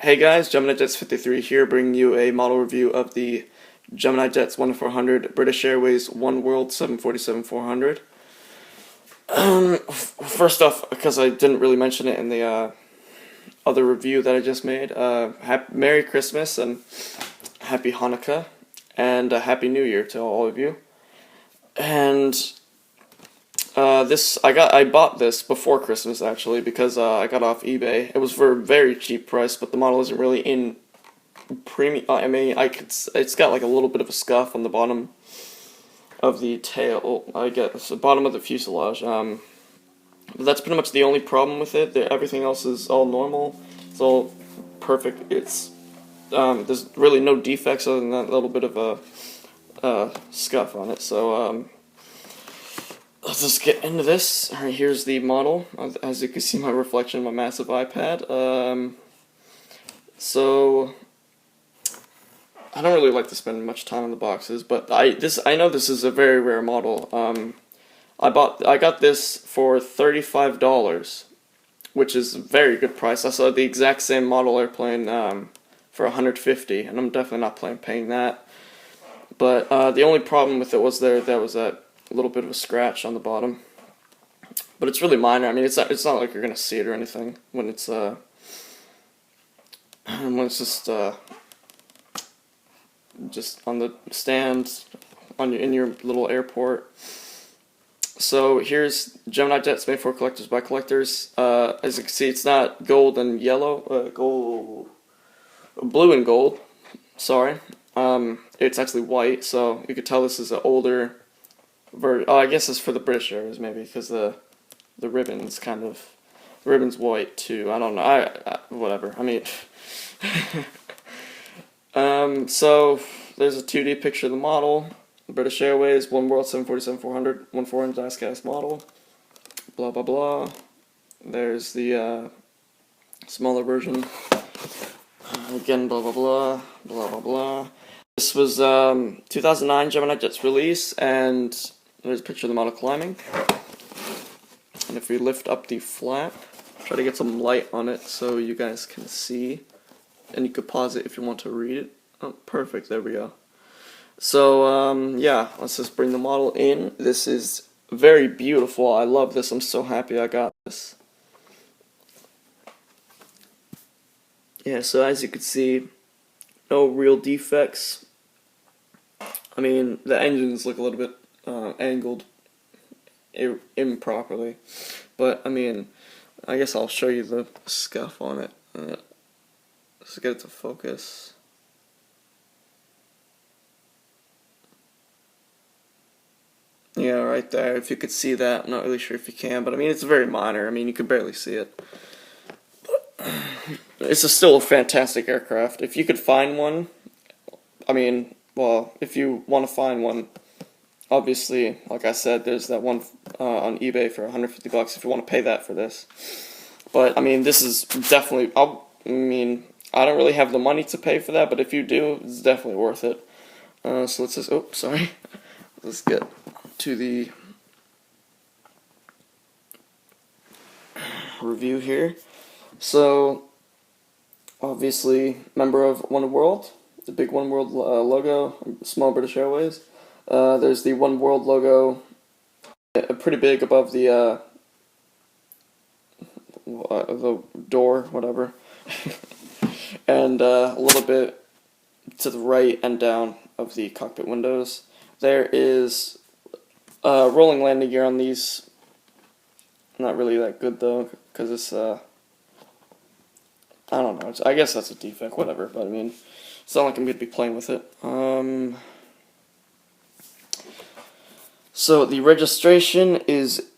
Hey guys, Gemini Jets 53 here, bringing you a model review of the Gemini Jets 1400 British Airways OneWorld 747-400. First off, because I didn't really mention it in the other review that I just made, Merry Christmas and Happy Hanukkah and Happy New Year to all of you. And I bought this before Christmas actually because I got off eBay. It was for a very cheap price, but the model isn't really in premium. I mean, it's got like a little bit of a scuff on the bottom of the tail. I guess the bottom of the fuselage. But that's pretty much the only problem with it. Everything else is all normal. It's all perfect. There's really no defects other than that little bit of a scuff on it. So let's just get into this. Alright, here's the model. As you can see, my reflection in my massive iPad. So I don't really like to spend much time on the boxes, but I know this is a very rare model. I got this for $35, which is a very good price. I saw the exact same model airplane for $150, and I'm definitely not paying that. But the only problem with it was there was that little bit of a scratch on the bottom, but it's really minor. I mean, it's not like you're gonna see it or anything when it's just on the stand in your little airport. So here's Gemini Jets made for collectors by collectors. As you can see, it's not gold and yellow, blue and gold. Sorry, it's actually white. So you could tell this is an older. I guess it's for the British Airways maybe, because the ribbon's white too. I don't know. Whatever. I mean, so there's a 2D picture of the model. British Airways OneWorld 747-400 1/4-inch diecast model. Blah blah blah. There's the smaller version. Again, blah blah blah blah blah blah. This was 2009 Gemini Jets release, and there's a picture of the model climbing. And if we lift up the flap, try to get some light on it so you guys can see. And you could pause it if you want to read it. Oh, perfect, there we go. So, yeah, let's just bring the model in. This is very beautiful. I love this. I'm so happy I got this. Yeah, so as you can see, no real defects. I mean, the engines look a little bit angled improperly, but I mean, I guess I'll show you the scuff on it. Let's get it to focus. Yeah, right there. If you could see that, I'm not really sure if you can, but I mean, it's very minor. I mean, you could barely see it. It's still a fantastic aircraft. If you could find one, I mean, well, if you want to find one, obviously, like I said, there's that one on eBay for $150 if you want to pay that for this. But I mean, this is definitely. I don't really have the money to pay for that, but if you do, it's definitely worth it. So let's just. Oh, sorry. Let's get to the review here. So, obviously, member of OneWorld, the big OneWorld logo, small British Airways. There's the OneWorld logo, pretty big above the door, whatever, and a little bit to the right and down of the cockpit windows. There is rolling landing gear on these. Not really that good though, because it's I don't know. I guess that's a defect, whatever. But I mean, it's not like I'm going to be playing with it. So the registration is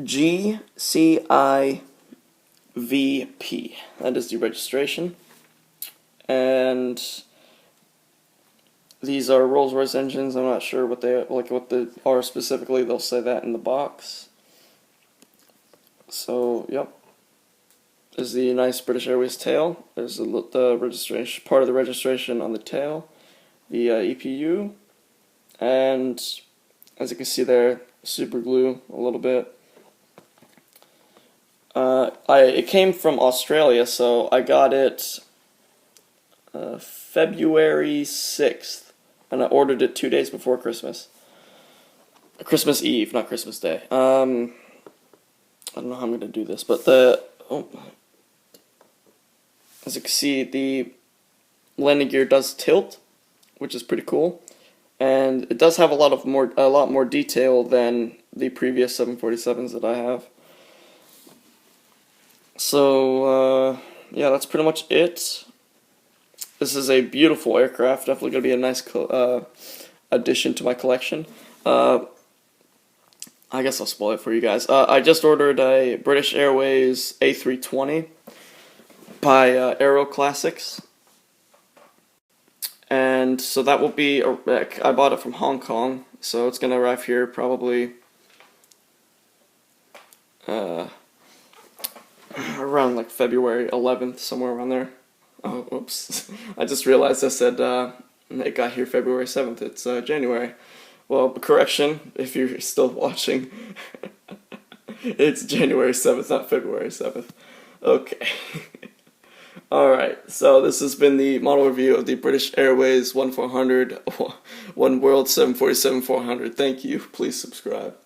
G-CIVP. That is the registration, and these are Rolls-Royce engines. I'm not sure what they are specifically. They'll say that in the box. So, yep. There's the nice British Airways tail. There's the registration, part of the registration on the tail, the EPU, and as you can see there, super glue a little bit. It came from Australia, so I got it February 6th, and I ordered it 2 days before Christmas. Christmas Eve, not Christmas Day. I don't know how I'm going to do this, but as you can see, the landing gear does tilt, which is pretty cool, and it does have a lot more detail than the previous 747s that I have. So yeah, that's pretty much it. This is a beautiful aircraft. Definitely going to be a nice addition to my collection. I guess I'll spoil it for you guys. I just ordered a British Airways A320 by Aero Classics. And so that will be, I bought it from Hong Kong, so it's going to arrive here probably around like February 11th, somewhere around there. Oh, oops. I just realized I said it got here February 7th. It's January. Well, correction, if you're still watching. It's January 7th, not February 7th. Okay. Alright, so this has been the model review of the British Airways 1400 OneWorld 747-400. Thank you. Please subscribe.